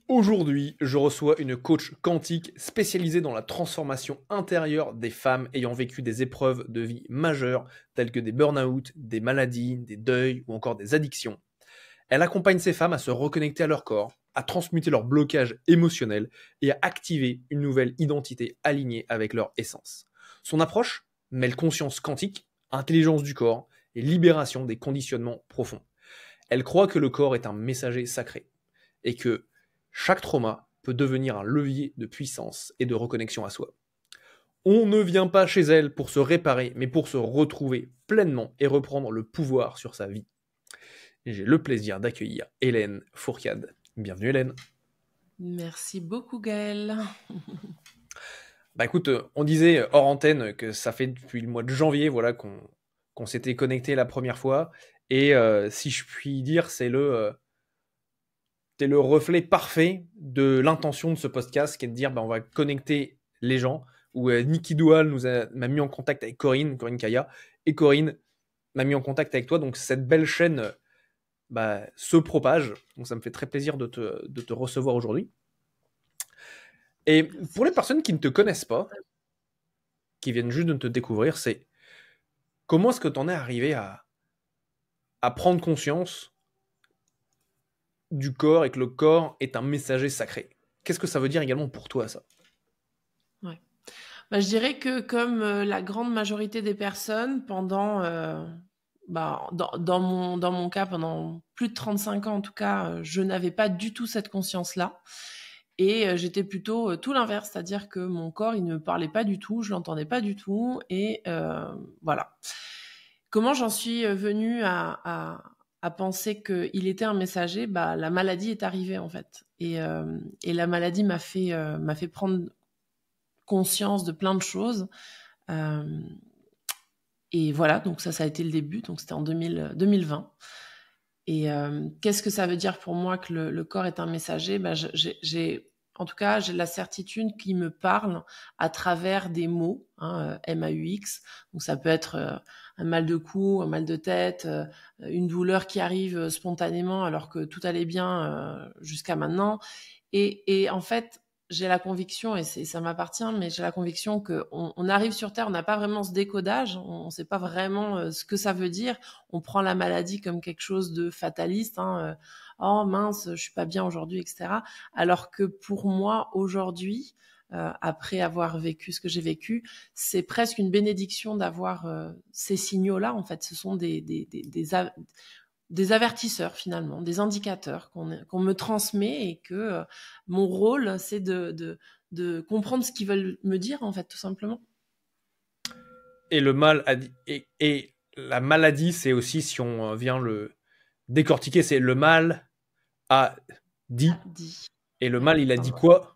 Aujourd'hui, je reçois une coach quantique spécialisée dans la transformation intérieure des femmes ayant vécu des épreuves de vie majeures telles que des burn-out, des maladies, des deuils ou encore des addictions. Elle accompagne ces femmes à se reconnecter à leur corps, à transmuter leur blocage émotionnel et à activer une nouvelle identité alignée avec leur essence. Son approche mêle conscience quantique, intelligence du corps et libération des conditionnements profonds. Elle croit que le corps est un messager sacré et que chaque trauma peut devenir un levier de puissance et de reconnexion à soi. On ne vient pas chez elle pour se réparer, mais pour se retrouver pleinement et reprendre le pouvoir sur sa vie. J'ai le plaisir d'accueillir Hélène Fourcade. Bienvenue Hélène. Merci beaucoup Gaël. Bah écoute, on disait hors antenne que ça fait depuis le mois de janvier voilà, qu'on s'était connecté la première fois. Et si je puis dire, t'es le reflet parfait de l'intention de ce podcast, qui est de dire on va connecter les gens. Où Niki Doual m'a mis en contact avec Corinne Kaya, et Corinne m'a mis en contact avec toi. Donc cette belle chaîne se propage. Donc ça me fait très plaisir de te recevoir aujourd'hui. Et pour les personnes qui ne te connaissent pas, qui viennent juste de te découvrir, c'est comment est-ce que tu en es arrivé à prendre conscience du corps et que le corps est un messager sacré. Qu'est-ce que ça veut dire également pour toi, ça ? Ouais. Je dirais que comme la grande majorité des personnes, pendant, dans mon cas, pendant plus de 35 ans en tout cas, je n'avais pas du tout cette conscience-là. Et j'étais plutôt tout l'inverse, c'est-à-dire que mon corps, il ne me parlait pas du tout, je l'entendais pas du tout. Et voilà. Comment j'en suis venue à penser qu'il était un messager ? La maladie est arrivée en fait. Et la maladie m'a fait prendre conscience de plein de choses. Et voilà, donc ça a été le début. Donc c'était en 2020. Et qu'est-ce que ça veut dire pour moi que le corps est un messager ? En tout cas, j'ai la certitude qu'il me parle à travers des mots, MAUX. Donc ça peut être un mal de cou, un mal de tête, une douleur qui arrive spontanément alors que tout allait bien jusqu'à maintenant. Et en fait, j'ai la conviction, et ça m'appartient, mais j'ai la conviction qu'on arrive sur Terre, on n'a pas vraiment ce décodage, on ne sait pas vraiment ce que ça veut dire. On prend la maladie comme quelque chose de fataliste, oh mince, je suis pas bien aujourd'hui, etc. Alors que pour moi, aujourd'hui, après avoir vécu ce que j'ai vécu, c'est presque une bénédiction d'avoir ces signaux-là. En fait, ce sont des avertisseurs finalement, des indicateurs qu'on me transmet, et que mon rôle, c'est de comprendre ce qu'ils veulent me dire, en fait, tout simplement. Et le mal et la maladie, c'est aussi, si on vient le décortiquer, c'est le mal a dit. Et le mal, il a dit quoi ?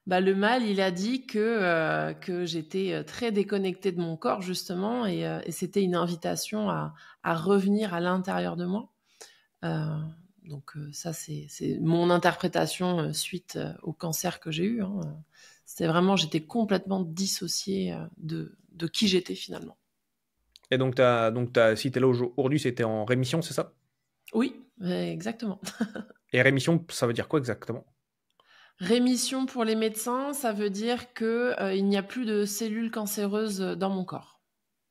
Le mal, il a dit que j'étais très déconnectée de mon corps, justement, et c'était une invitation à revenir à l'intérieur de moi. Donc ça, c'est mon interprétation suite au cancer que j'ai eu. C'était vraiment, j'étais complètement dissociée de qui j'étais finalement. Et donc, si t'es là aujourd'hui, c'était en rémission, c'est ça ? Oui, exactement. Et rémission, ça veut dire quoi exactement ? Rémission pour les médecins, ça veut dire qu'il n'y a plus de cellules cancéreuses dans mon corps.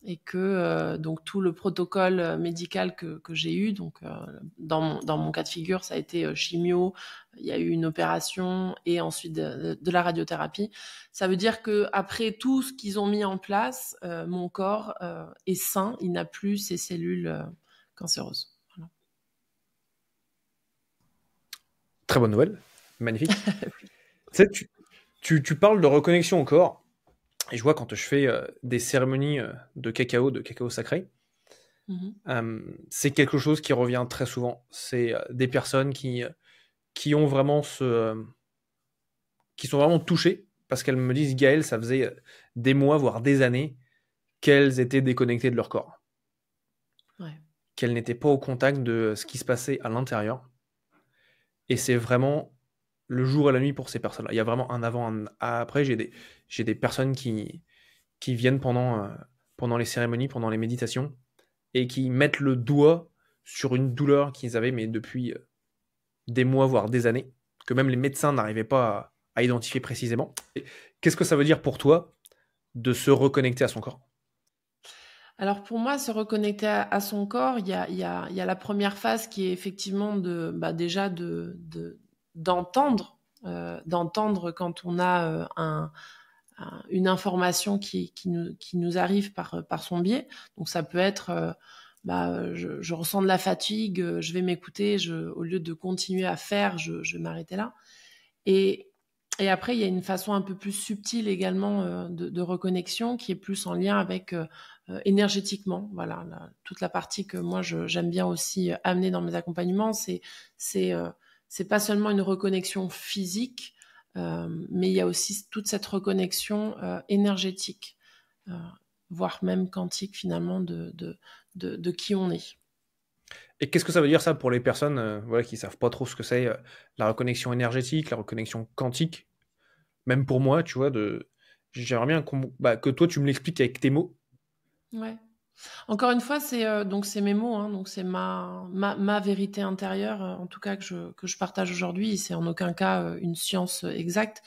Et que donc tout le protocole médical que j'ai eu, donc dans mon cas de figure, ça a été chimio, il y a eu une opération et ensuite de la radiothérapie. Ça veut dire que après tout ce qu'ils ont mis en place, mon corps est sain, il n'a plus ces cellules cancéreuses. Voilà. Très bonne nouvelle, magnifique. Tu parles de reconnexion au corps. Et je vois quand je fais des cérémonies de cacao sacré, c'est quelque chose qui revient très souvent. C'est des personnes qui ont vraiment qui sont vraiment touchées parce qu'elles me disent, Gaël, ça faisait des mois, voire des années, qu'elles étaient déconnectées de leur corps. Ouais. Qu'elles n'étaient pas au contact de ce qui se passait à l'intérieur. Et c'est vraiment le jour et la nuit pour ces personnes-là. Il y a vraiment un avant, un après. J'ai des personnes qui viennent pendant les cérémonies, pendant les méditations, et qui mettent le doigt sur une douleur qu'ils avaient mais depuis des mois, voire des années. que même les médecins n'arrivaient pas à identifier précisément. Qu'est-ce que ça veut dire pour toi de se reconnecter à son corps? Alors pour moi, se reconnecter à son corps, il y a la première phase qui est effectivement déjà d'entendre quand on a une information qui nous arrive par son biais. Donc ça peut être je ressens de la fatigue, je vais m'écouter, au lieu de continuer à faire, je vais m'arrêter là. Et après, il y a une façon un peu plus subtile également de reconnexion qui est plus en lien avec énergétiquement. Voilà, toute la partie que moi j'aime bien aussi amener dans mes accompagnements, c'est pas seulement une reconnexion physique, mais il y a aussi toute cette reconnexion énergétique, euh, voire même quantique finalement de qui on est. Et qu'est-ce que ça veut dire ça pour les personnes voilà, qui savent pas trop ce que c'est la reconnexion énergétique, la reconnexion quantique? Même pour moi, tu vois, j'aimerais bien que toi tu me l'expliques avec tes mots. Ouais. Encore une fois, c'est mes mots, hein, donc c'est ma vérité intérieure, en tout cas que je partage aujourd'hui. C'est en aucun cas une science exacte.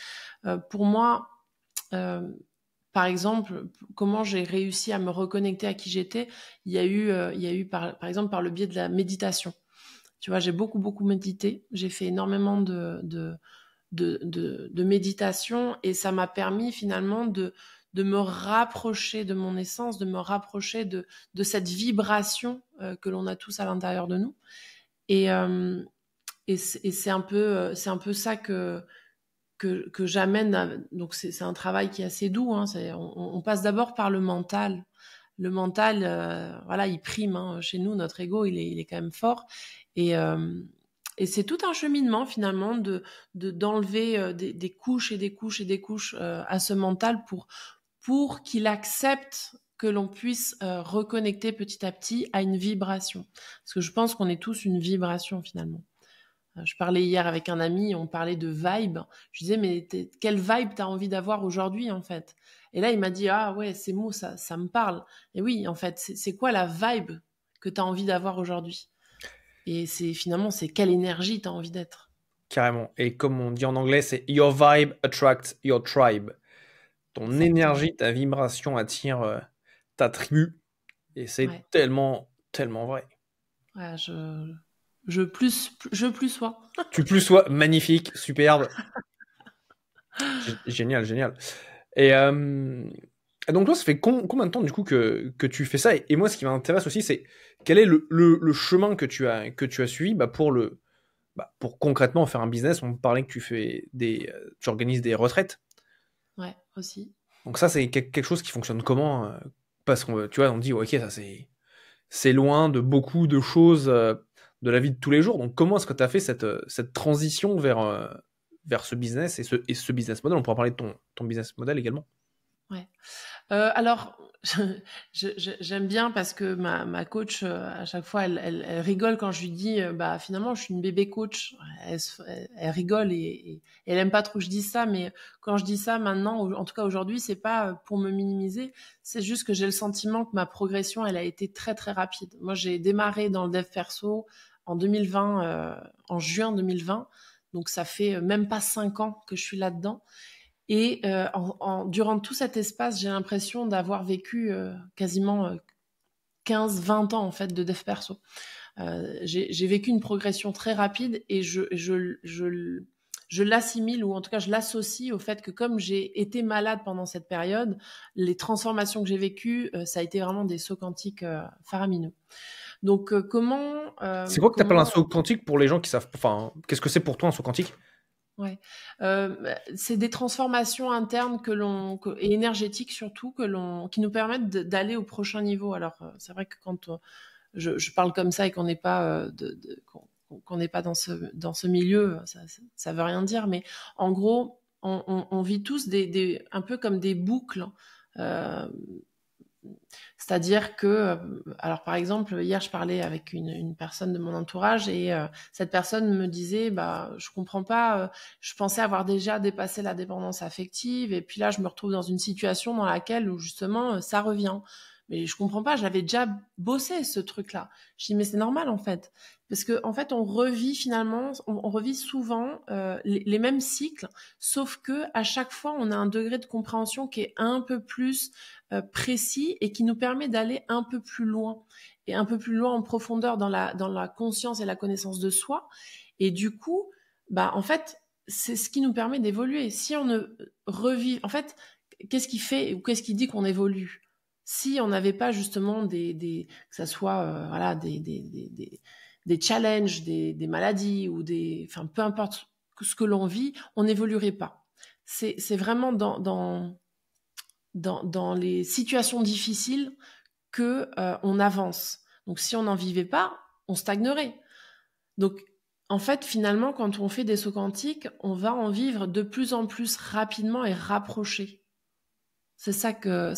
Pour moi, euh, par exemple, comment j'ai réussi à me reconnecter à qui j'étais, il y a eu par exemple par le biais de la méditation. Tu vois, j'ai beaucoup médité. J'ai fait énormément de méditation et ça m'a permis finalement de me rapprocher de mon essence, de me rapprocher de cette vibration que l'on a tous à l'intérieur de nous. Et c'est un peu ça que j'amène. Donc c'est un travail qui est assez doux. Hein, on passe d'abord par le mental. Le mental, voilà, il prime. Hein. Chez nous, notre ego, il est quand même fort. Et, euh, et c'est tout un cheminement finalement d'enlever des couches et des couches et des couches à ce mental pour qu'il accepte que l'on puisse reconnecter petit à petit à une vibration. Parce que je pense qu'on est tous une vibration finalement. Je parlais hier avec un ami, on parlait de vibe. Je disais, mais quelle vibe t'as envie d'avoir aujourd'hui, en fait? Et là, il m'a dit, ah ouais, ces mots, ça me parle. Et oui, en fait, c'est quoi la vibe que t'as envie d'avoir aujourd'hui? Et finalement, c'est quelle énergie t'as envie d'être? Carrément. Et comme on dit en anglais, c'est Your vibe attracts your tribe. Ton Exactement. énergie, ta vibration attire ta tribu. Et c'est Ouais. tellement, tellement vrai. Ouais, je plus sois. Tu plus sois magnifique, superbe. Génial, génial. Et donc toi, ça fait combien de temps du coup que tu fais ça? Et moi, ce qui m'intéresse aussi, c'est quel est le chemin que tu as suivi pour concrètement faire un business. On me parlait que tu organises des retraites. Ouais, aussi. Donc ça, c'est quelque chose qui fonctionne comment? Parce qu'on, tu vois, on dit, ok, ça c'est loin de beaucoup de choses de la vie de tous les jours. Donc comment est-ce que tu as fait cette transition vers ce business et ce business model? On pourra parler de ton business model également. Ouais. Alors, j'aime bien parce que ma coach, à chaque fois, elle rigole quand je lui dis, bah finalement, je suis une bébé coach. Elle rigole et elle aime pas trop que je dise ça, mais quand je dis ça maintenant, en tout cas aujourd'hui, c'est pas pour me minimiser, c'est juste que j'ai le sentiment que ma progression, elle a été très très rapide. Moi, j'ai démarré dans le dev perso en 2020, en juin 2020, donc ça fait même pas 5 ans que je suis là-dedans. Et durant tout cet espace, j'ai l'impression d'avoir vécu quasiment 15-20 ans en fait de dev perso. J'ai vécu une progression très rapide et je l'assimile ou en tout cas je l'associe au fait que comme j'ai été malade pendant cette période, les transformations que j'ai vécues, ça a été vraiment des sauts quantiques faramineux. Donc C'est quoi que tu appelles un saut quantique pour les gens qui savent... Enfin, qu'est-ce que c'est pour toi un saut quantique? Ouais, c'est des transformations internes et énergétiques surtout qui nous permettent d'aller au prochain niveau. Alors, c'est vrai que quand je parle comme ça et qu'on n'est pas qu'on n'est pas dans ce milieu, ça veut rien dire. Mais en gros, on vit tous un peu comme des boucles. euh, C'est-à-dire que, alors par exemple, hier je parlais avec une personne de mon entourage et cette personne me disait, bah, je comprends pas, je pensais avoir déjà dépassé la dépendance affective et puis là je me retrouve dans une situation dans laquelle où justement ça revient. Mais je comprends pas, j'avais déjà bossé ce truc-là. Je dis, mais c'est normal en fait. Parce que en fait, on revit finalement, on revit souvent les mêmes cycles, sauf que à chaque fois, on a un degré de compréhension qui est un peu plus précis et qui nous permet d'aller un peu plus loin et un peu plus loin en profondeur dans la conscience et la connaissance de soi. Et du coup, bah en fait, c'est ce qui nous permet d'évoluer. Si on ne revit, en fait, qu'est-ce qui fait ou qu'est-ce qui dit qu'on évolue? Si on n'avait pas justement que ça soit voilà des challenges, des maladies ou enfin peu importe ce que l'on vit, on n'évoluerait pas. C'est vraiment dans les situations difficiles que on avance. Donc si on n'en vivait pas, on stagnerait. Donc en fait, finalement, quand on fait des sauts quantiques, on va en vivre de plus en plus rapidement et rapproché. C'est ça que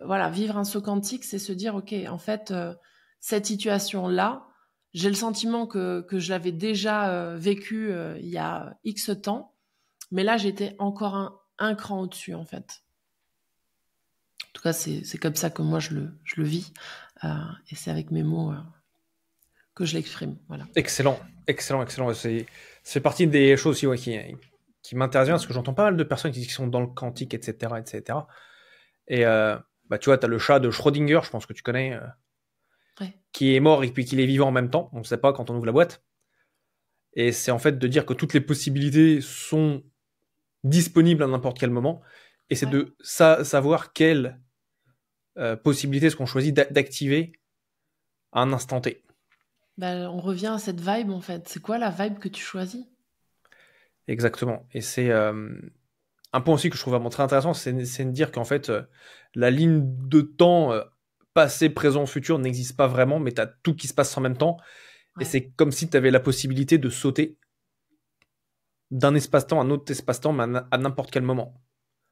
voilà, vivre un saut quantique, c'est se dire ok, en fait, cette situation-là, j'ai le sentiment que je l'avais déjà vécu il y a X temps, mais là j'étais encore un cran au-dessus en fait. En tout cas, c'est comme ça que moi je le vis et c'est avec mes mots que je l'exprime. Voilà. Excellent, excellent, excellent. C'est partie des choses aussi, ouais, qui m'intéressent bien, parce que j'entends pas mal de personnes qui sont dans le quantique, etc., etc. Et bah, tu vois, tu as le chat de Schrödinger, je pense que tu connais, Ouais. qui est mort et puis qu'il est vivant en même temps. On ne sait pas quand on ouvre la boîte. Et c'est en fait de dire que toutes les possibilités sont disponibles à n'importe quel moment. Et c'est de savoir quelle possibilité est-ce qu'on choisit d'activer à un instant T. Bah, on revient à cette vibe en fait. C'est quoi la vibe que tu choisis? Exactement. Et c'est un point aussi que je trouve vraiment très intéressant, c'est de dire qu'en fait, la ligne de temps passé, présent, futur n'existe pas vraiment, mais tu as tout qui se passe en même temps. Ouais. Et c'est comme si tu avais la possibilité de sauter d'un espace-temps à un autre espace-temps, mais à n'importe quel moment.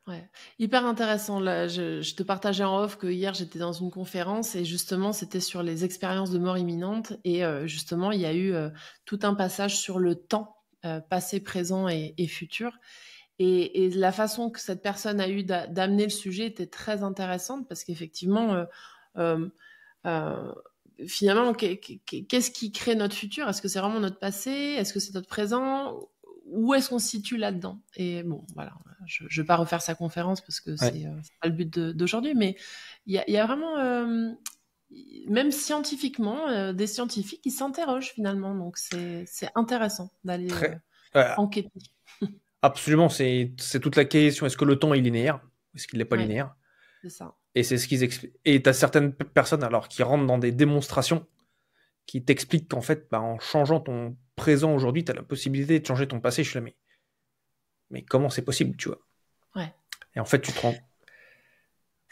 Ouais, hyper intéressant. Là, je te partageais en off que hier j'étais dans une conférence et justement c'était sur les expériences de mort imminente et justement il y a eu tout un passage sur le temps passé, présent et futur. Et la façon que cette personne a eu d'amener le sujet était très intéressante parce qu'effectivement, finalement, qu'est-ce qui crée notre futur? Est-ce que c'est vraiment notre passé? Est-ce que c'est notre présent? Où est-ce qu'on se situe là-dedans? Et bon, voilà, je ne vais pas refaire sa conférence parce que c'est pas le but d'aujourd'hui, mais il y a vraiment, même scientifiquement, des scientifiques qui s'interrogent finalement. Donc c'est intéressant d'aller enquêter. Absolument, c'est toute la question. Est-ce que le temps est linéaire? Est-ce qu'il n'est pas linéaire? C'est ça. Et c'est ce qu'ils expliquent. Et tu as certaines personnes alors qui rentrent dans des démonstrations qui t'expliquent qu'en fait, bah, en changeant ton présent aujourd'hui, tu as la possibilité de changer ton passé. Je suis là, mais comment c'est possible, tu vois? Ouais. Et en fait, tu te rends...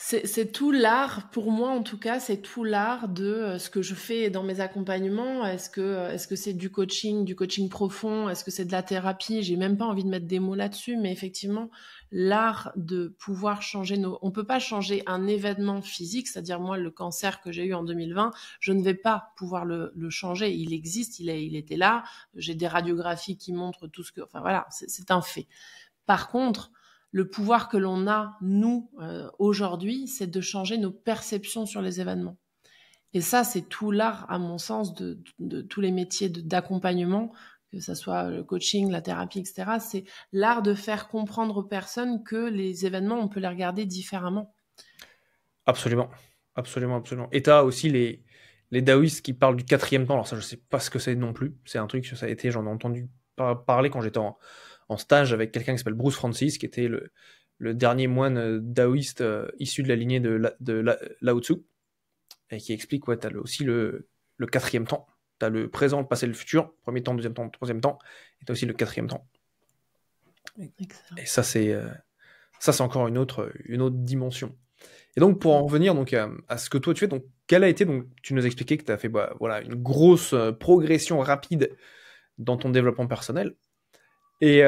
C'est tout l'art, pour moi en tout cas, c'est tout l'art de ce que je fais dans mes accompagnements. Est-ce que c'est du coaching profond? Est-ce que c'est de la thérapie? J'ai même pas envie de mettre des mots là-dessus, mais effectivement, l'art de pouvoir changer on peut pas changer un événement physique, c'est-à-dire moi, le cancer que j'ai eu en 2020, je ne vais pas pouvoir le changer. Il existe, il était là. J'ai des radiographies qui montrent tout ce que... Enfin voilà, c'est un fait. Par contre, le pouvoir que l'on a, nous, aujourd'hui, c'est de changer nos perceptions sur les événements. Et ça, c'est tout l'art, à mon sens, de tous les métiers d'accompagnement, que ce soit le coaching, la thérapie, etc. C'est l'art de faire comprendre aux personnes que les événements, on peut les regarder différemment. Absolument. Absolument, absolument. Et tu as aussi les taoïstes qui parlent du 4e temps. Alors ça, je sais pas ce que c'est non plus. C'est un truc, ça a été, j'en ai entendu parler quand j'étais en stage avec quelqu'un qui s'appelle Bruce Francis, qui était le dernier moine taoïste issu de la lignée de Lao Tzu, et qui explique, ouais, tu as aussi le 4e temps. Tu as le présent, le passé, le futur, premier temps, deuxième temps, troisième temps, et tu as aussi le 4e temps. Et ça, c'est encore une autre dimension. Et donc, pour en revenir donc, à ce que toi tu fais, donc, quelle a été, donc, tu nous expliquais que tu as fait voilà, une grosse progression rapide dans ton développement personnel. Et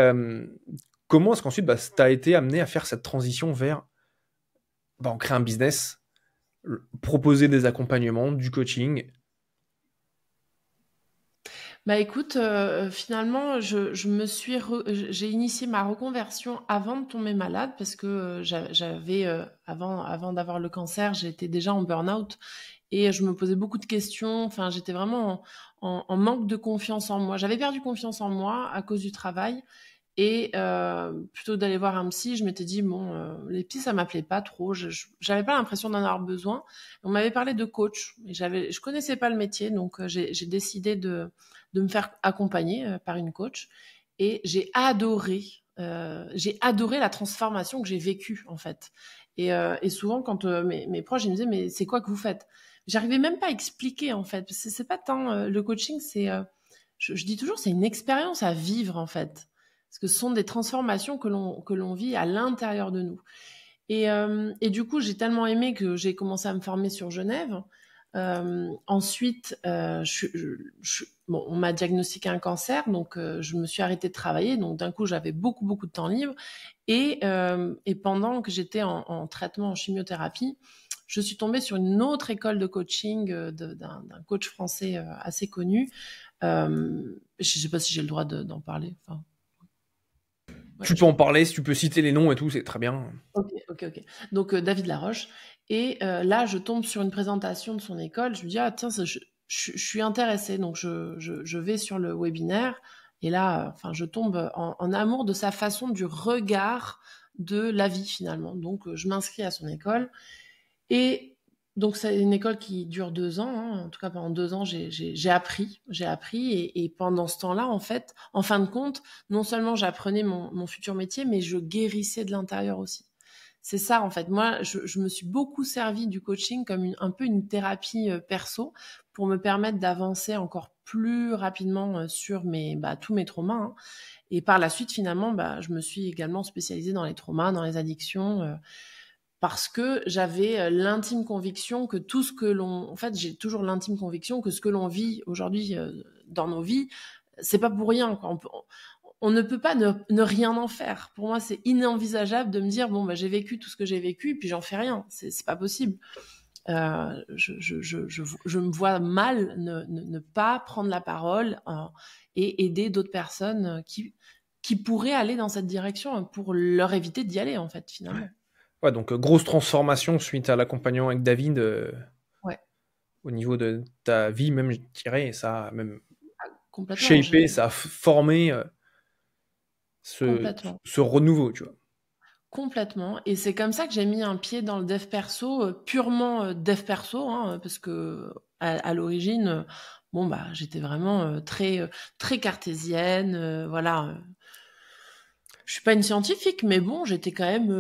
comment est-ce qu'ensuite tu as été amené à faire cette transition vers en créer un business, proposer des accompagnements, du coaching? Bah écoute, finalement, j'ai initié ma reconversion avant de tomber malade parce que j'avais, avant d'avoir le cancer, j'étais déjà en burn-out et je me posais beaucoup de questions. Enfin, j'étais vraiment en manque de confiance en moi. J'avais perdu confiance en moi à cause du travail. Et plutôt que d'aller voir un psy, je m'étais dit, bon, les psys, ça m'appelait pas trop. J'avais pas l'impression d'en avoir besoin. On m'avait parlé de coach. Et je connaissais pas le métier, donc j'ai décidé de me faire accompagner par une coach. Et j'ai adoré la transformation que j'ai vécue, en fait. Et souvent, quand mes proches, ils me disaient, mais c'est quoi que vous faites? J'arrivais même pas à expliquer, en fait. C'est pas tant le coaching, je dis toujours, c'est une expérience à vivre, en fait. Parce que ce sont des transformations que l'on vit à l'intérieur de nous. Et du coup, j'ai tellement aimé que j'ai commencé à me former sur Genève. Ensuite, bon, on m'a diagnostiqué un cancer, donc je me suis arrêtée de travailler. Donc d'un coup, j'avais beaucoup, beaucoup de temps libre. Et pendant que j'étais en traitement, en chimiothérapie, je suis tombée sur une autre école de coaching d'un coach français assez connu. Je ne sais pas si j'ai le droit d'en parler. Enfin, ouais, Tu peux en parler, si tu peux citer les noms et tout, c'est très bien. Ok. Donc, David Laroche. Et là, je tombe sur une présentation de son école. Je me dis, ah tiens, je suis intéressée. Donc, je vais sur le webinaire. Et là, enfin, je tombe en amour de sa façon, du regard de la vie, finalement. Donc, je m'inscris à son école. Et donc, c'est une école qui dure 2 ans. Hein. En tout cas, pendant 2 ans, j'ai appris. J'ai appris. Et pendant ce temps-là, en fait, en fin de compte, non seulement j'apprenais mon futur métier, mais je guérissais de l'intérieur aussi. C'est ça, en fait. Moi, je me suis beaucoup servi du coaching comme un peu une thérapie perso pour me permettre d'avancer encore plus rapidement sur tous mes traumas. Hein. Et par la suite, finalement, je me suis également spécialisée dans les traumas, dans les addictions. Parce que j'avais l'intime conviction que tout ce que en fait, j'ai toujours l'intime conviction que ce que l'on vit aujourd'hui dans nos vies, c'est pas pour rien, quoi. On ne peut pas ne rien en faire. Pour moi, c'est inenvisageable de me dire, bon, j'ai vécu tout ce que j'ai vécu, et puis j'en fais rien. C'est pas possible. Je me vois mal ne pas prendre la parole et aider d'autres personnes qui pourraient aller dans cette direction hein, pour leur éviter d'y aller, en fait, finalement. Ouais, donc grosse transformation suite à l'accompagnement avec David Ouais. au niveau de ta vie, même, je dirais, et ça a même Complètement. shapé, ça a formé ce, Complètement. ce renouveau, tu vois. Complètement. Et c'est comme ça que j'ai mis un pied dans le dev perso, purement dev perso, hein, parce que à l'origine, j'étais vraiment très cartésienne, voilà. Je suis pas une scientifique, mais bon, j'étais quand même,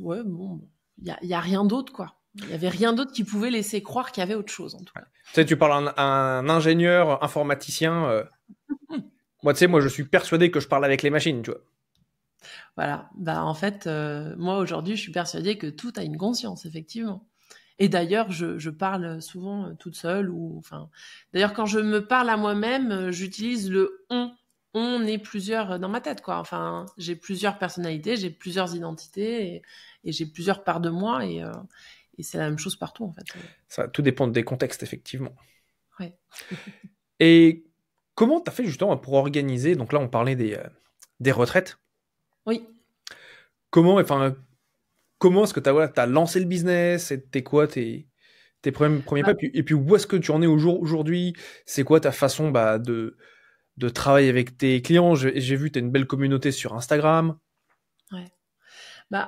ouais, bon, y a rien d'autre, quoi. Il y avait rien d'autre qui pouvait laisser croire qu'il y avait autre chose, en tout cas. Tu sais, tu parles à un ingénieur informaticien. Moi, tu sais, moi, je suis persuadé que je parle avec les machines, tu vois. Voilà. En fait, moi aujourd'hui, je suis persuadée que tout a une conscience, effectivement. Et d'ailleurs, je parle souvent toute seule ou enfin. D'ailleurs, quand je me parle à moi-même, j'utilise le on. On est plusieurs dans ma tête, quoi. Enfin, j'ai plusieurs personnalités, j'ai plusieurs identités et j'ai plusieurs parts de moi et c'est la même chose partout, en fait. Ça, tout dépend des contextes, effectivement. Ouais. Et comment tu as fait justement pour organiser, donc là on parlait des retraites, Oui. comment est-ce que tu as lancé le business, c'était quoi tes premiers pas, et puis où est-ce que tu en es aujourd'hui, c'est quoi ta façon de travailler avec tes clients, j'ai vu tu as une belle communauté sur Instagram. Ouais.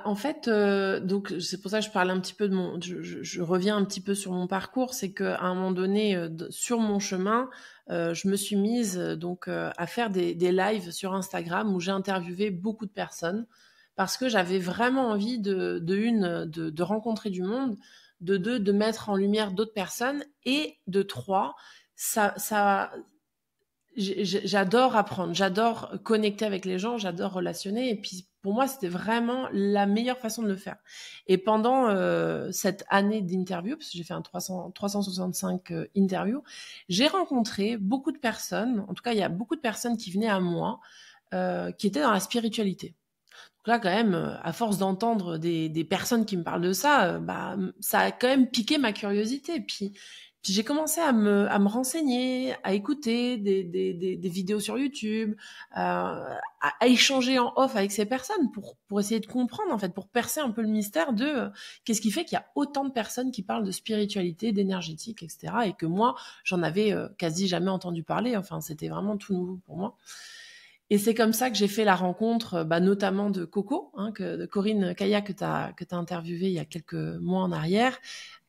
En fait, donc c'est pour ça que je parle un petit peu de je reviens un petit peu sur mon parcours, c'est qu'à un moment donné, sur mon chemin, je me suis mise à faire des lives sur Instagram où j'ai interviewé beaucoup de personnes parce que j'avais vraiment envie de rencontrer du monde, de deux, de mettre en lumière d'autres personnes et de trois, ça j'adore apprendre, j'adore connecter avec les gens, j'adore relationner. Et puis, pour moi, c'était vraiment la meilleure façon de le faire. Et pendant cette année d'interview, parce que j'ai fait un 365 interviews, j'ai rencontré beaucoup de personnes. En tout cas, il y a beaucoup de personnes qui venaient à moi, qui étaient dans la spiritualité. Donc là, quand même, à force d'entendre des personnes qui me parlent de ça, ça a quand même piqué ma curiosité. Puis j'ai commencé à me renseigner, à écouter des vidéos sur YouTube, à échanger en off avec ces personnes pour essayer de comprendre, en fait, pour percer un peu le mystère de qu'est-ce qui fait qu'il y a autant de personnes qui parlent de spiritualité, d'énergétique, etc. Et que moi, j'en avais quasi jamais entendu parler. Enfin, c'était vraiment tout nouveau pour moi. Et c'est comme ça que j'ai fait la rencontre, notamment de Coco, de Corinne Kaya, que tu as interviewée il y a quelques mois en arrière,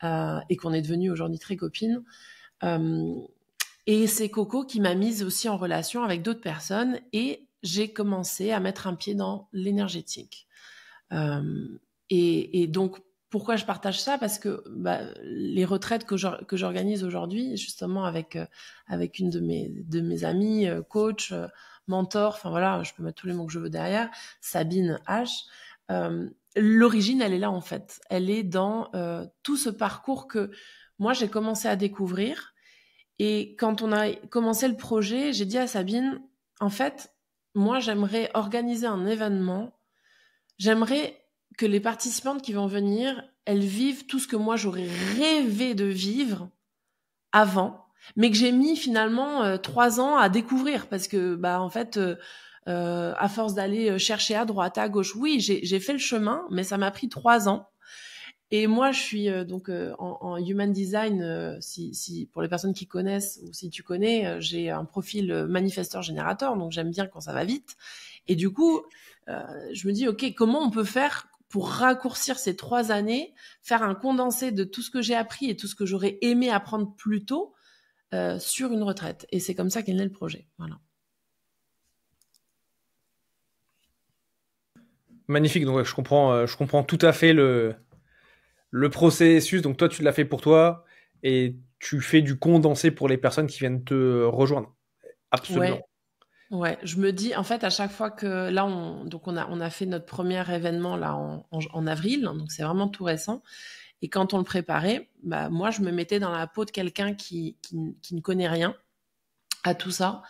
et qu'on est devenue aujourd'hui très copines. Et c'est Coco qui m'a mise aussi en relation avec d'autres personnes, et j'ai commencé à mettre un pied dans l'énergétique. Et donc, pourquoi je partage ça? Parce que les retraites que j'organise aujourd'hui, justement avec une de mes amies, coach, mentor, enfin voilà, je peux mettre tous les mots que je veux derrière, Sabine H. L'origine, elle est là en fait. Elle est dans tout ce parcours que moi j'ai commencé à découvrir. Et quand on a commencé le projet, j'ai dit à Sabine, en fait, moi j'aimerais organiser un événement. J'aimerais que les participantes qui vont venir, elles vivent tout ce que moi j'aurais rêvé de vivre avant, mais que j'ai mis finalement 3 ans à découvrir parce que en fait, à force d'aller chercher à droite, à gauche, oui, j'ai fait le chemin, mais ça m'a pris 3 ans. Et moi, je suis donc en human design. Si pour les personnes qui connaissent ou si tu connais, j'ai un profil manifesteur-générateur, donc j'aime bien quand ça va vite. Et du coup, je me dis, ok, comment on peut faire pour raccourcir ces 3 années, faire un condensé de tout ce que j'ai appris et tout ce que j'aurais aimé apprendre plus tôt sur une retraite. Et c'est comme ça qu'est né le projet. Voilà. Magnifique, donc ouais, je comprends tout à fait le processus. Donc toi, tu l'as fait pour toi et tu fais du condensé pour les personnes qui viennent te rejoindre. Absolument. Ouais, je me dis, en fait, à chaque fois que là, on a fait notre premier événement là en avril, donc c'est vraiment tout récent. Et quand on le préparait, moi, je me mettais dans la peau de quelqu'un qui ne connaît rien à tout ça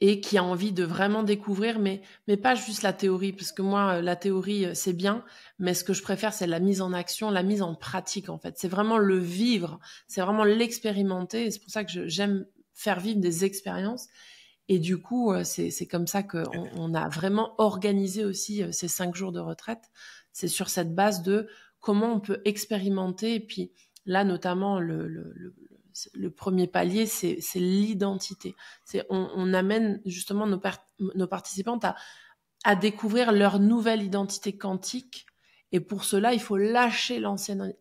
et qui a envie de vraiment découvrir, mais pas juste la théorie, parce que moi, la théorie, c'est bien, mais ce que je préfère, c'est la mise en action, la mise en pratique, en fait. C'est vraiment le vivre, c'est vraiment l'expérimenter, et c'est pour ça que j'aime faire vivre des expériences. Et du coup, c'est comme ça qu'on a vraiment organisé aussi ces 5 jours de retraite. C'est sur cette base de comment on peut expérimenter. Et puis là, notamment, le premier palier, c'est l'identité. On amène justement nos participantes à découvrir leur nouvelle identité quantique. Et pour cela, il faut lâcher l'ancienne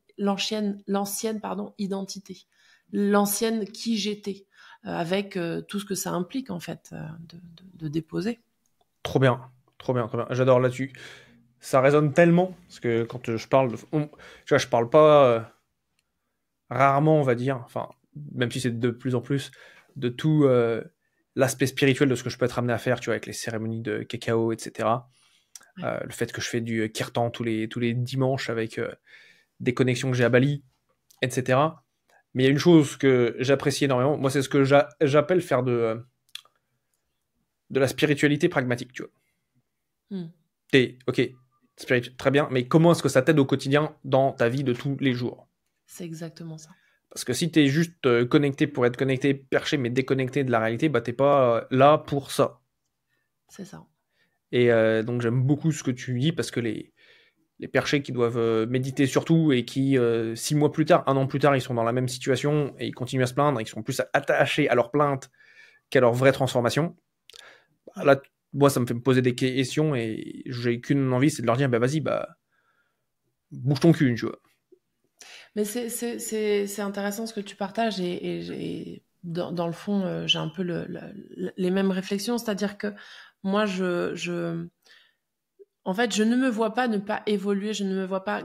identité, l'ancienne qui j'étais, avec tout ce que ça implique en fait de déposer. Trop bien, trop bien, trop bien. J'adore là-dessus. Ça résonne tellement parce que quand je parle, tu vois, je parle pas rarement, on va dire. Enfin, même si c'est de plus en plus de tout l'aspect spirituel de ce que je peux être amené à faire, tu vois, avec les cérémonies de cacao, etc. Ouais. Le fait que je fais du kirtan tous les dimanches avec des connexions que j'ai à Bali, etc. Mais il y a une chose que j'apprécie énormément. Moi, c'est ce que j'appelle faire de la spiritualité pragmatique, tu vois. Et, ok, très bien, mais comment est-ce que ça t'aide au quotidien dans ta vie de tous les jours? C'est exactement ça. Parce que si t'es juste connecté pour être connecté, perché, mais déconnecté de la réalité, t'es pas là pour ça. C'est ça. Et donc j'aime beaucoup ce que tu dis, parce que les perchés qui doivent méditer surtout, et qui, 6 mois plus tard, 1 an plus tard, ils sont dans la même situation, et ils continuent à se plaindre, ils sont plus attachés à leur plainte qu'à leur vraie transformation. Ouais. Là, moi, ça me fait me poser des questions, et j'ai qu'une envie, c'est de leur dire, vas-y, bouge ton cul, tu vois. Mais c'est intéressant ce que tu partages et dans le fond, j'ai un peu les mêmes réflexions, c'est-à-dire que moi, en fait, je ne me vois pas ne pas évoluer, je ne me vois pas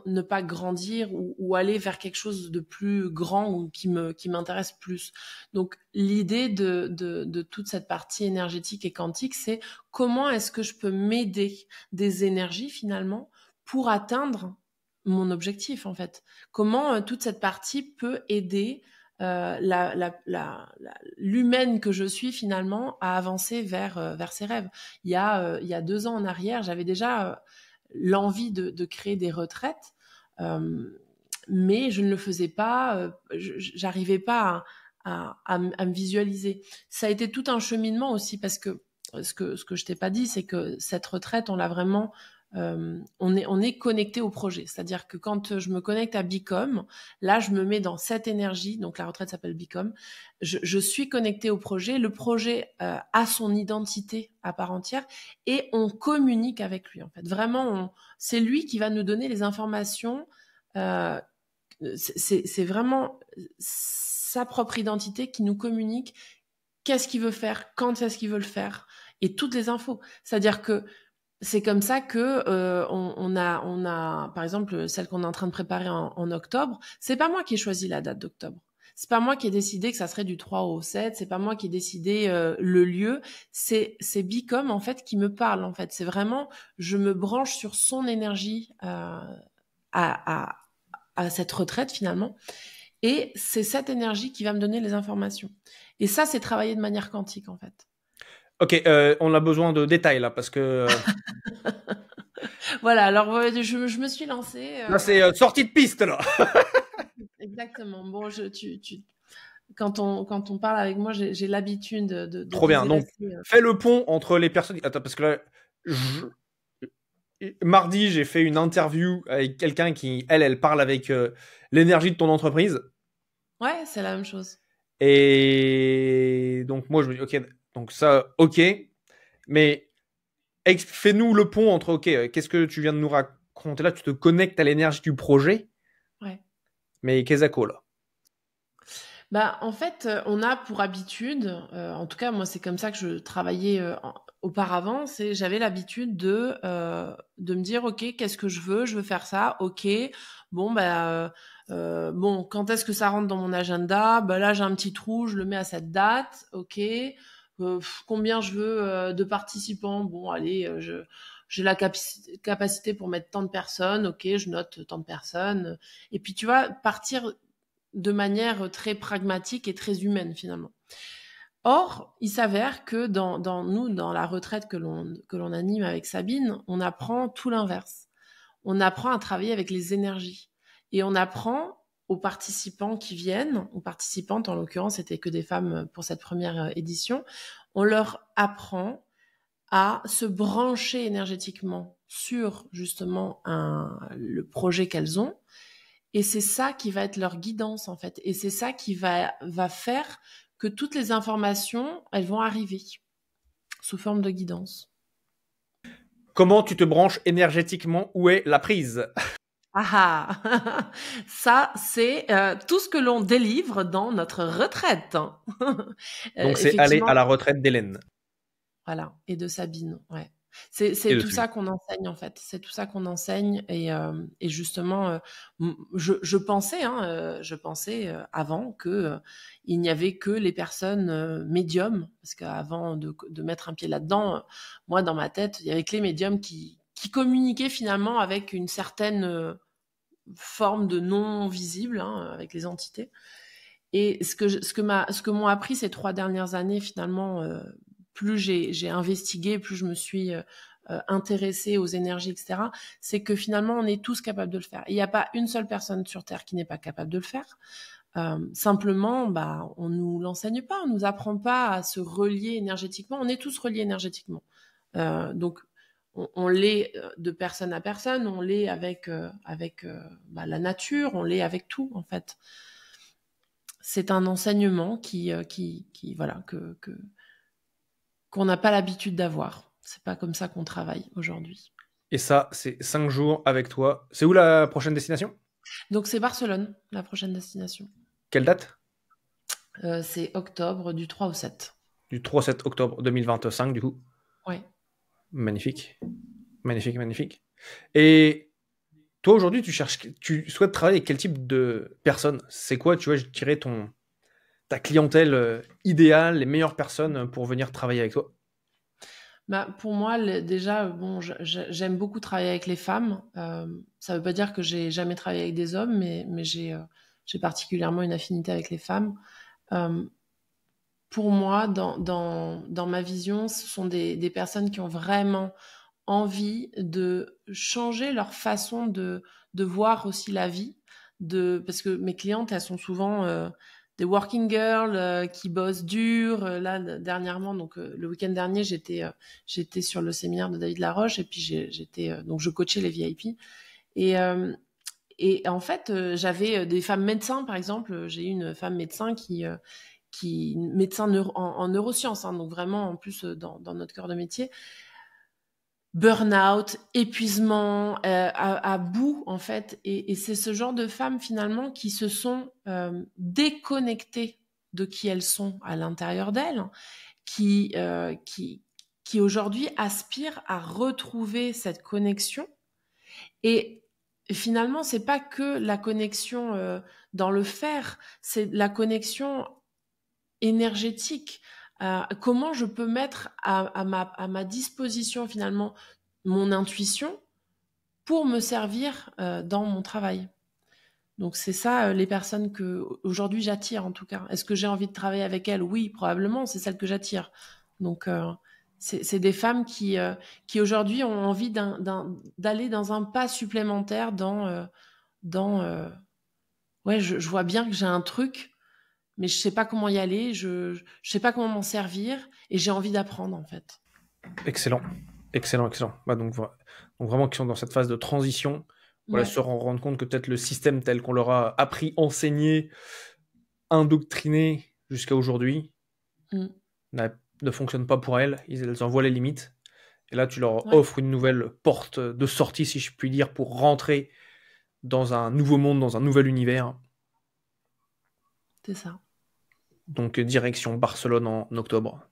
ne pas grandir ou aller vers quelque chose de plus grand ou qui m'intéresse plus. Donc, l'idée de toute cette partie énergétique et quantique, c'est comment est-ce que je peux m'aider des énergies finalement pour atteindre mon objectif en fait. Comment toute cette partie peut aider l'humaine que je suis finalement à avancer vers ses rêves. Il y a 2 ans en arrière, j'avais déjà l'envie de créer des retraites. mais je ne le faisais pas, j'arrivais pas à me visualiser. Ça a été tout un cheminement aussi parce que ce que je t'ai pas dit, c'est que cette retraite, on l'a vraiment, on est connecté au projet. C'est-à-dire que quand je me connecte à Bicom, là, je me mets dans cette énergie. Donc la retraite s'appelle Bicom. Je suis connectée au projet. Le projet a son identité à part entière et on communique avec lui. En fait, vraiment, c'est lui qui va nous donner les informations. C'est vraiment sa propre identité qui nous communique qu'est-ce qu'il veut faire, quand est-ce qu'il veut le faire, et toutes les infos. C'est-à-dire que c'est comme ça que on a, par exemple, celle qu'on est en train de préparer en octobre. C'est pas moi qui ai choisi la date d'octobre. C'est pas moi qui ai décidé que ça serait du 3 au 7. C'est pas moi qui ai décidé le lieu. C'est Bicom en fait qui me parle. En fait, c'est vraiment, je me branche sur son énergie à cette retraite finalement. Et c'est cette énergie qui va me donner les informations. Et ça, c'est travailler de manière quantique, en fait. Ok, on a besoin de détails là, parce que Voilà, alors je me suis lancée. là c'est sortie de piste là. Exactement. Bon, quand on parle avec moi, j'ai l'habitude de Trop bien. viser Donc, fais le pont entre les personnes. Attends, parce que là, mardi, j'ai fait une interview avec quelqu'un qui, elle parle avec l'énergie de ton entreprise. Ouais, c'est la même chose. Et donc, moi, je me dis, ok, donc ça, ok. Mais fais-nous le pont entre, ok, qu'est-ce que tu viens de nous raconter là? Tu te connectes à l'énergie du projet. Ouais. Mais qu'est-ce là? Bah, en fait, on a pour habitude, en tout cas, moi, c'est comme ça que je travaillais auparavant, j'avais l'habitude de me dire, OK, qu'est-ce que je veux? Je veux faire ça, OK. Bon, bah, bon, quand est-ce que ça rentre dans mon agenda? Bah, là, j'ai un petit trou, je le mets à cette date, OK. Combien je veux de participants? Bon, allez, j'ai la capacité pour mettre tant de personnes, OK, je note tant de personnes. Et puis, tu vois, partir de manière très pragmatique et très humaine finalement. Or, il s'avère que dans la retraite que l'on anime avec Sabine, on apprend tout l'inverse. On apprend à travailler avec les énergies. Et on apprend aux participants qui viennent, aux participantes, en l'occurrence, c'était que des femmes pour cette première édition, on leur apprend à se brancher énergétiquement sur justement le projet qu'elles ont. Et c'est ça qui va être leur guidance, en fait. Et c'est ça qui va faire que toutes les informations, elles vont arriver sous forme de guidance. Comment tu te branches énergétiquement? Où est la prise? Ah ah ça, c'est tout ce que l'on délivre dans notre retraite. Donc, c'est aller Effectivement, à la retraite d'Hélène. voilà, et de Sabine, ouais. Et C'est de tout Sabine. ça qu'on enseigne en fait. C'est tout ça qu'on enseigne et justement, je pensais, hein, avant que il n'y avait que les personnes médiums, parce qu'avant de mettre un pied là-dedans, moi dans ma tête, il y avait que les médiums qui communiquaient finalement avec une certaine forme de non visible, hein, avec les entités. Et ce que m'ont appris ces 3 dernières années finalement, plus j'ai investigué, plus je me suis intéressée aux énergies, etc., c'est que finalement, on est tous capables de le faire. Il n'y a pas une seule personne sur Terre qui n'est pas capable de le faire. Simplement, bah, on nous l'enseigne pas, on nous apprend pas à se relier énergétiquement. On est tous reliés énergétiquement. Donc, on l'est de personne à personne, on l'est avec bah, la nature, on l'est avec tout en fait. C'est un enseignement qui voilà qu'on n'a pas l'habitude d'avoir. C'est pas comme ça qu'on travaille aujourd'hui. Et ça, c'est 5 jours avec toi. C'est où la prochaine destination? Donc c'est Barcelone, la prochaine destination. Quelle date? C'est octobre du 3 au 7. Du 3-7 octobre 2025, du coup. Ouais. Magnifique. Magnifique, magnifique. Et toi, aujourd'hui, tu souhaites travailler avec quel type de personnes? C'est quoi, tu vois, je dirais, ta clientèle idéale, les meilleures personnes pour venir travailler avec toi? Bah, pour moi, déjà, bon, j'aime beaucoup travailler avec les femmes. Ça veut pas dire que j'ai jamais travaillé avec des hommes, mais j'ai particulièrement une affinité avec les femmes. Euh, pour moi, dans ma vision, ce sont des personnes qui ont vraiment envie de changer leur façon de voir aussi la vie, parce que mes clientes, elles sont souvent des working girls qui bossent dur. Là, dernièrement, donc le week-end dernier, j'étais sur le séminaire de David Laroche et puis donc je coachais les VIP. Et en fait, j'avais des femmes médecins, par exemple. J'ai eu une femme médecin médecin en neurosciences, hein, donc vraiment en plus dans notre cœur de métier. Burn-out, épuisement, à bout en fait. Et c'est ce genre de femmes finalement qui se sont déconnectées de qui elles sont à l'intérieur d'elles, qui aujourd'hui aspirent à retrouver cette connexion. Et finalement, c'est pas que la connexion dans le faire, c'est la connexion énergétique. Comment je peux mettre à ma disposition finalement mon intuition pour me servir dans mon travail. Donc c'est ça les personnes que aujourd'hui j'attire en tout cas. Est-ce que j'ai envie de travailler avec elles? Oui, probablement, c'est celles que j'attire. Donc c'est des femmes qui aujourd'hui ont envie d'aller dans un pas supplémentaire ouais, je vois bien que j'ai un truc, mais je sais pas comment y aller, je sais pas comment m'en servir et j'ai envie d'apprendre en fait. Excellent. Bah, donc vraiment qui sont dans cette phase de transition, voilà, Ouais. se rendre compte que peut-être le système tel qu'on leur a appris, enseigné, indoctriné jusqu'à aujourd'hui ne fonctionne pas pour elles. Elles en voient les limites. Et là, tu leur offres une nouvelle porte de sortie, si je puis dire, pour rentrer dans un nouveau monde, dans un nouvel univers. C'est ça. Donc, direction Barcelone en octobre.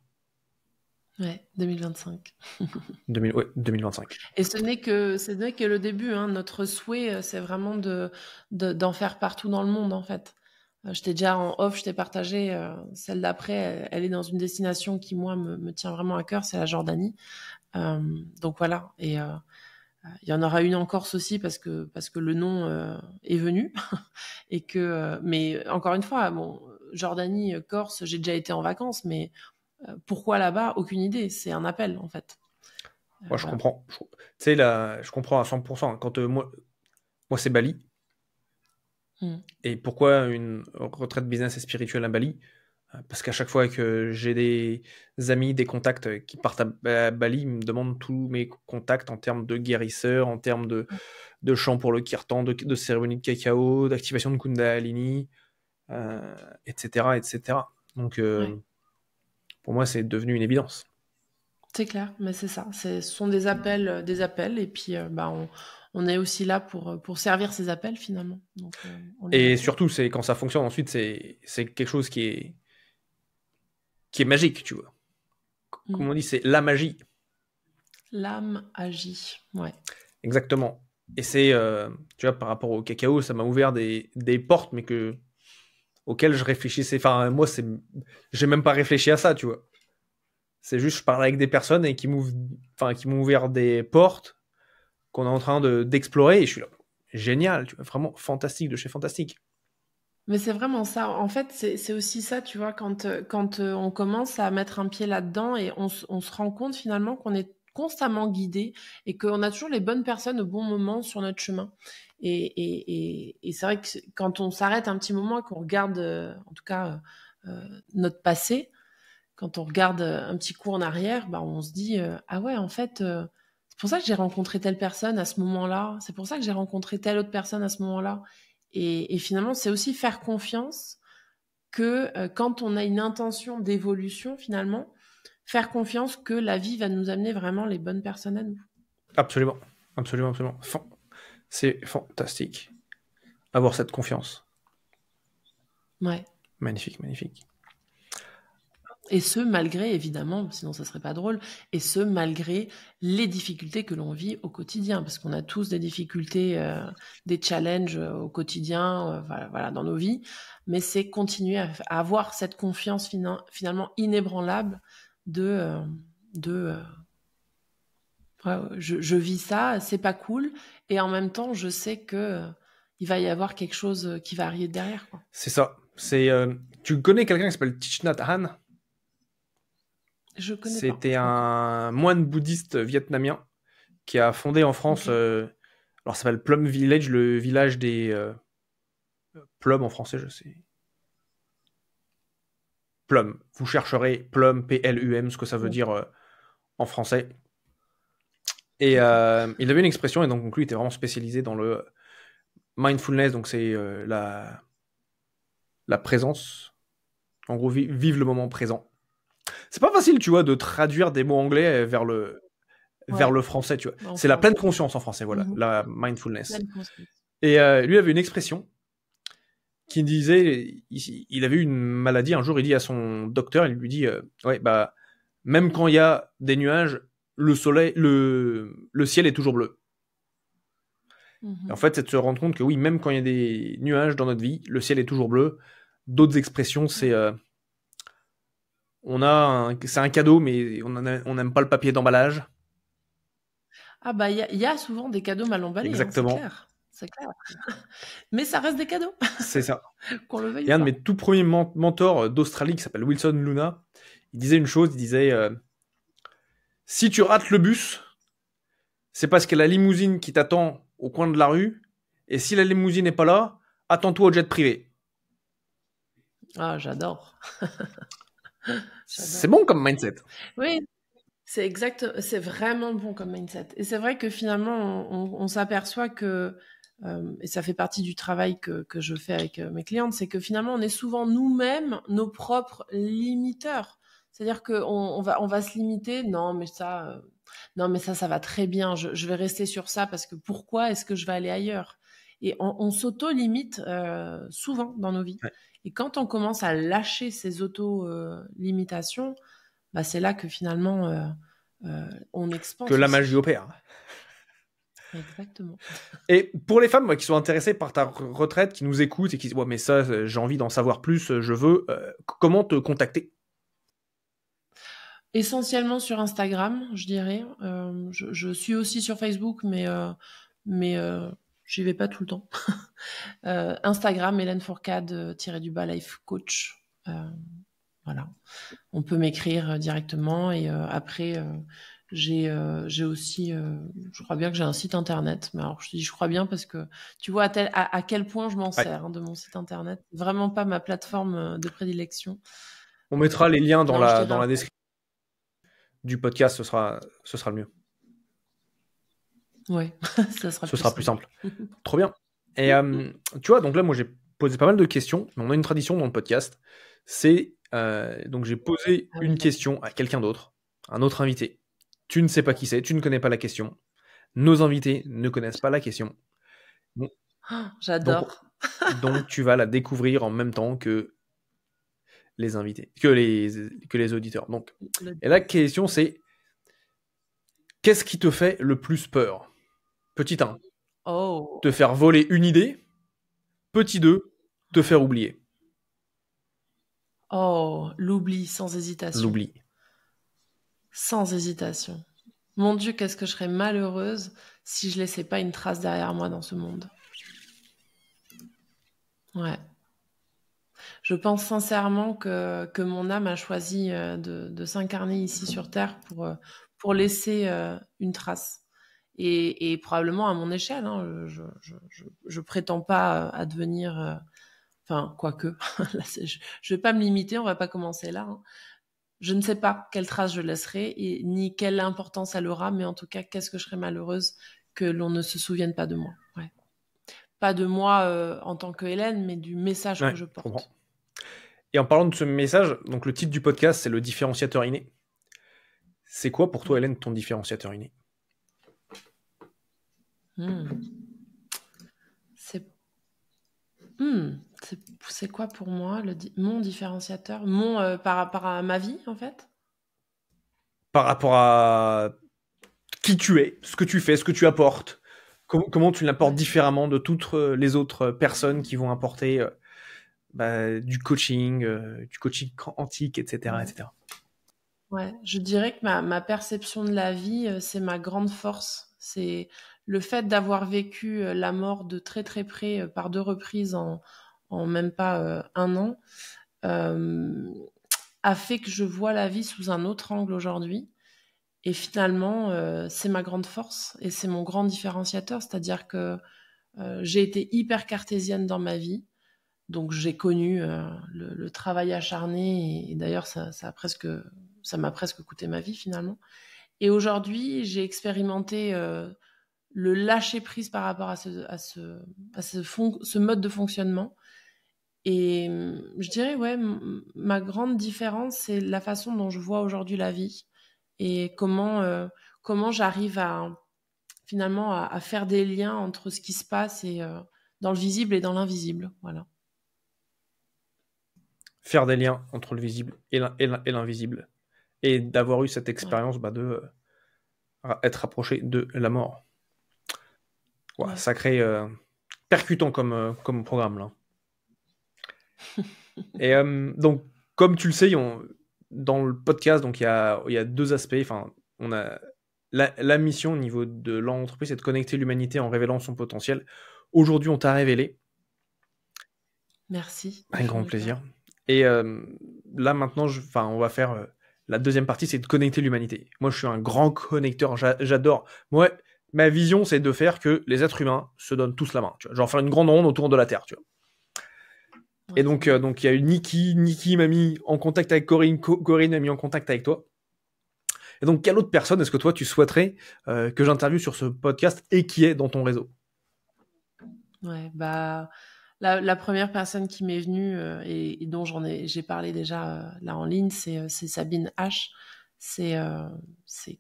Ouais, 2025. 2025. Et ce n'est que le début. Hein. Notre souhait, c'est vraiment d'en faire partout dans le monde, en fait. Je t'ai déjà en off, je t'ai partagé celle d'après. Elle est dans une destination qui, moi, me tient vraiment à cœur, c'est la Jordanie. Donc voilà. Et il y en aura une en Corse aussi parce que le nom est venu. Mais encore une fois, bon, Jordanie, Corse, j'ai déjà été en vacances, mais pourquoi là-bas? Aucune idée. C'est un appel, en fait. Moi, je comprends. Tu sais, là, je comprends à 100%. Quand moi, c'est Bali. Et pourquoi une retraite business et spirituelle à Bali? Parce qu'à chaque fois que j'ai des amis, des contacts qui partent à Bali, ils me demandent tous mes contacts en termes de guérisseurs, en termes de chants pour le kirtan, de cérémonie de cacao, d'activation de Kundalini, etc., etc. Donc, pour moi, c'est devenu une évidence. C'est clair, mais c'est ça. Ce sont des appels, et puis on est aussi là pour servir ces appels finalement. Donc, et surtout, c'est quand ça fonctionne ensuite, c'est quelque chose qui est magique, tu vois. Comme on dit, c'est la magie. L'âme agit, ouais. Exactement. Et c'est, tu vois, par rapport au cacao, ça m'a ouvert des portes, mais auxquelles je réfléchissais. Enfin, moi, j'ai même pas réfléchi à ça, tu vois. C'est juste, je parlais avec des personnes et qui m'ont ouvert des portes qu'on est en train d'explorer, et je suis là, génial, tu vois, vraiment fantastique, de chez fantastique. Mais c'est vraiment ça. En fait, c'est aussi ça, tu vois, quand on commence à mettre un pied là-dedans et on se rend compte finalement qu'on est constamment guidé et qu'on a toujours les bonnes personnes au bon moment sur notre chemin. Et c'est vrai que quand on s'arrête un petit moment et qu'on regarde, en tout cas, notre passé, quand on regarde un petit coup en arrière, bah, on se dit ah ouais, en fait, c'est pour ça que j'ai rencontré telle personne à ce moment-là. C'est pour ça que j'ai rencontré telle autre personne à ce moment-là. Et finalement, c'est aussi faire confiance que quand on a une intention d'évolution, finalement, faire confiance que la vie va nous amener vraiment les bonnes personnes à nous. Absolument, absolument, absolument. C'est fantastique. Avoir cette confiance. Ouais. Magnifique, magnifique. Et ce, malgré, évidemment, sinon ça serait pas drôle, et ce, malgré les difficultés que l'on vit au quotidien, parce qu'on a tous des difficultés, des challenges au quotidien, voilà, dans nos vies, mais c'est continuer à avoir cette confiance finalement inébranlable je vis ça, c'est pas cool, et en même temps, je sais que il va y avoir quelque chose qui va arriver derrière, quoi. C'est ça. Tu connais quelqu'un qui s'appelle Thich Nhat Hanh? Je connais pas. C'était un moine bouddhiste vietnamien qui a fondé en France, alors ça s'appelle Plum Village, le village des Plum en français, je sais. Plum. Vous chercherez Plum, Plum, ce que ça veut dire en français. Et il avait une expression, et donc lui, il était vraiment spécialisé dans le mindfulness, donc c'est la présence. En gros, vive le moment présent. C'est pas facile, tu vois, de traduire des mots anglais vers le français, tu vois. C'est la pleine conscience en français, voilà, la mindfulness. Et lui avait une expression qui disait, il avait eu une maladie, un jour il dit à son docteur, il lui dit, ouais, bah, même quand il y a des nuages, le ciel est toujours bleu. Et en fait, c'est de se rendre compte que oui, même quand il y a des nuages dans notre vie, le ciel est toujours bleu. D'autres expressions, c'est c'est un cadeau, mais on n'aime pas le papier d'emballage. Ah bah, il y a souvent des cadeaux mal emballés, exactement. Hein, c'est clair. Mais ça reste des cadeaux. C'est ça. Qu'on le veuille Et un pas. de mes tout premiers mentors d'Australie, qui s'appelle Wilson Luna, il disait une chose, il disait si tu rates le bus, c'est parce qu'il y a la limousine qui t'attend au coin de la rue, et si la limousine n'est pas là, attends-toi au jet privé. Ah, j'adore. C'est bon comme mindset. Oui, c'est vraiment bon comme mindset. Et c'est vrai que finalement, on s'aperçoit que, et ça fait partie du travail que je fais avec mes clientes, c'est que finalement, on est souvent nous-mêmes nos propres limiteurs. C'est-à-dire qu'on va se limiter. Non, mais ça va très bien. Je vais rester sur ça parce que pourquoi est-ce que je vais aller ailleurs? Et on s'auto-limite souvent dans nos vies. Ouais. Et quand on commence à lâcher ces auto-limitations, bah, c'est là que finalement on expanse. Que la magie opère. Exactement. Et pour les femmes qui sont intéressées par ta retraite, qui nous écoutent et qui disent ouais, mais ça, j'ai envie d'en savoir plus, je veux, comment te contacter? Essentiellement sur Instagram, je dirais. Je suis aussi sur Facebook, mais j'y vais pas tout le temps. Instagram, Hélène Fourcade _ life coach. Voilà. On peut m'écrire directement et après j'ai aussi, je crois bien que j'ai un site internet. Mais alors je dis je crois bien parce que tu vois à quel point je m'en sers de mon site internet. Vraiment pas ma plateforme de prédilection. On mettra les liens dans la description du podcast, ce sera le mieux. Ouais, ce sera plus simple. Trop bien. Et tu vois, donc là, moi, j'ai posé pas mal de questions, mais on a une tradition dans le podcast. C'est donc j'ai posé une question à quelqu'un d'autre, un autre invité. Tu ne sais pas qui c'est, tu ne connais pas la question. Nos invités ne connaissent pas la question. Bon. J'adore. Donc tu vas la découvrir en même temps que les invités, que les auditeurs. Donc, et la question c'est qu'est-ce qui te fait le plus peur? Petit 1, te faire voler une idée. Petit 2, te faire oublier. Oh, l'oubli sans hésitation. L'oubli. Sans hésitation. Mon Dieu, qu'est-ce que je serais malheureuse si je laissais pas une trace derrière moi dans ce monde. Ouais. Je pense sincèrement que mon âme a choisi de s'incarner ici sur Terre pour laisser une trace. Et probablement à mon échelle. Hein, je prétends pas à devenir... Enfin, quoique. Là, je vais pas me limiter, on va pas commencer là. Hein. Je ne sais pas quelle trace je laisserai et ni quelle importance elle aura, mais en tout cas, qu'est-ce que je serais malheureuse que l'on ne se souvienne pas de moi. Ouais. Pas de moi en tant que Hélène, mais du message que je porte. Et en parlant de ce message, donc le titre du podcast, c'est le différenciateur inné. C'est quoi pour toi, Hélène, ton différenciateur inné? C'est quoi pour moi mon différenciateur? Par rapport à ma vie, en fait? Par rapport à qui tu es, ce que tu fais, ce que tu apportes. Comment tu l'apportes différemment de toutes les autres personnes qui vont apporter du coaching quantique, etc. etc. Ouais, je dirais que ma perception de la vie, c'est ma grande force. C'est le fait d'avoir vécu la mort de très très près par 2 reprises en même pas 1 an, a fait que je vois la vie sous un autre angle aujourd'hui. Et finalement, c'est ma grande force et c'est mon grand différenciateur. C'est-à-dire que j'ai été hyper cartésienne dans ma vie. Donc j'ai connu le travail acharné et d'ailleurs ça m'a presque coûté ma vie finalement. Et aujourd'hui, j'ai expérimenté le lâcher prise par rapport à ce mode de fonctionnement. Et je dirais, ouais, ma grande différence, c'est la façon dont je vois aujourd'hui la vie et comment j'arrive finalement à faire des liens entre ce qui se passe et dans le visible et dans l'invisible. Voilà. Faire des liens entre le visible et l'invisible. Et d'avoir eu cette expérience de être rapproché de la mort. Ouais. Sacré percutant comme programme, là. Et donc, comme tu le sais, dans le podcast, donc il y a deux aspects. Enfin, on a la mission au niveau de l'entreprise, c'est de connecter l'humanité en révélant son potentiel. Aujourd'hui, on t'a révélé. Merci. Un grand plaisir. Et là, maintenant, on va faire la deuxième partie, c'est de connecter l'humanité. Moi, je suis un grand connecteur. J'adore. Moi, ma vision, c'est de faire que les êtres humains se donnent tous la main. Tu vois, genre faire une grande ronde autour de la Terre. Tu vois. Ouais, et donc, il y a eu Niki m'a mis en contact avec Corinne. Corinne m'a mis en contact avec toi. Et donc, quelle autre personne est-ce que toi, tu souhaiterais que j'interviewe sur ce podcast et qui est dans ton réseau? Ouais, bah... La première personne qui m'est venue et dont j'ai parlé déjà là en ligne, c'est Sabine H. C'est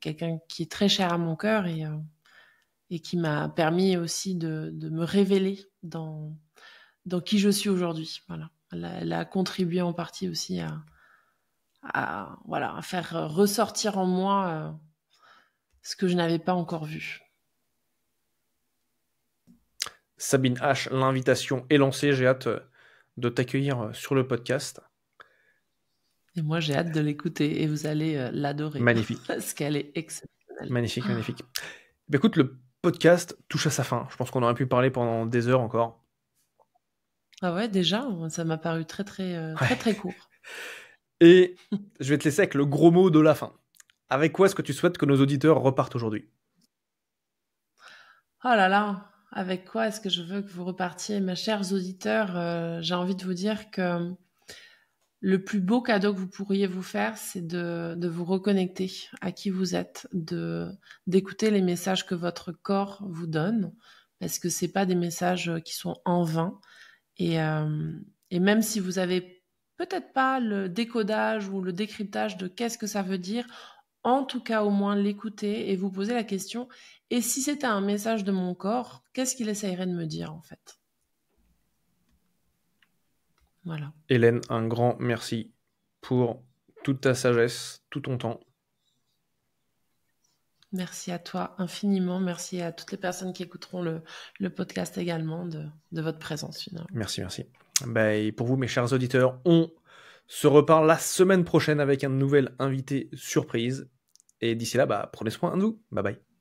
quelqu'un qui est très cher à mon cœur et qui m'a permis aussi de me révéler dans qui je suis aujourd'hui. Voilà. Elle a contribué en partie aussi à faire ressortir en moi ce que je n'avais pas encore vu. Sabine H, l'invitation est lancée. J'ai hâte de t'accueillir sur le podcast. Et moi, j'ai hâte de l'écouter et vous allez l'adorer. Magnifique. Parce qu'elle est exceptionnelle. Magnifique, magnifique. Bah, écoute, le podcast touche à sa fin. Je pense qu'on aurait pu parler pendant des heures encore. Ah ouais, déjà, ça m'a paru très court. Et je vais te laisser avec le gros mot de la fin. Avec quoi est-ce que tu souhaites que nos auditeurs repartent aujourd'hui? Oh là là, avec quoi est-ce que je veux que vous repartiez, mes chers auditeurs? J'ai envie de vous dire que le plus beau cadeau que vous pourriez vous faire, c'est de vous reconnecter à qui vous êtes, d'écouter les messages que votre corps vous donne, parce que c'est pas des messages qui sont en vain. Et même si vous avez peut-être pas le décodage ou le décryptage de qu'est-ce que ça veut dire, en tout cas au moins l'écouter et vous poser la question, et si c'était un message de mon corps, qu'est-ce qu'il essayerait de me dire en fait? Voilà. Hélène, un grand merci pour toute ta sagesse, tout ton temps. Merci à toi infiniment. Merci à toutes les personnes qui écouteront le podcast également de votre présence finalement. Merci. Et pour vous, mes chers auditeurs, on se reparle la semaine prochaine avec un nouvel invité surprise. Et d'ici là, prenez soin de vous. Bye bye.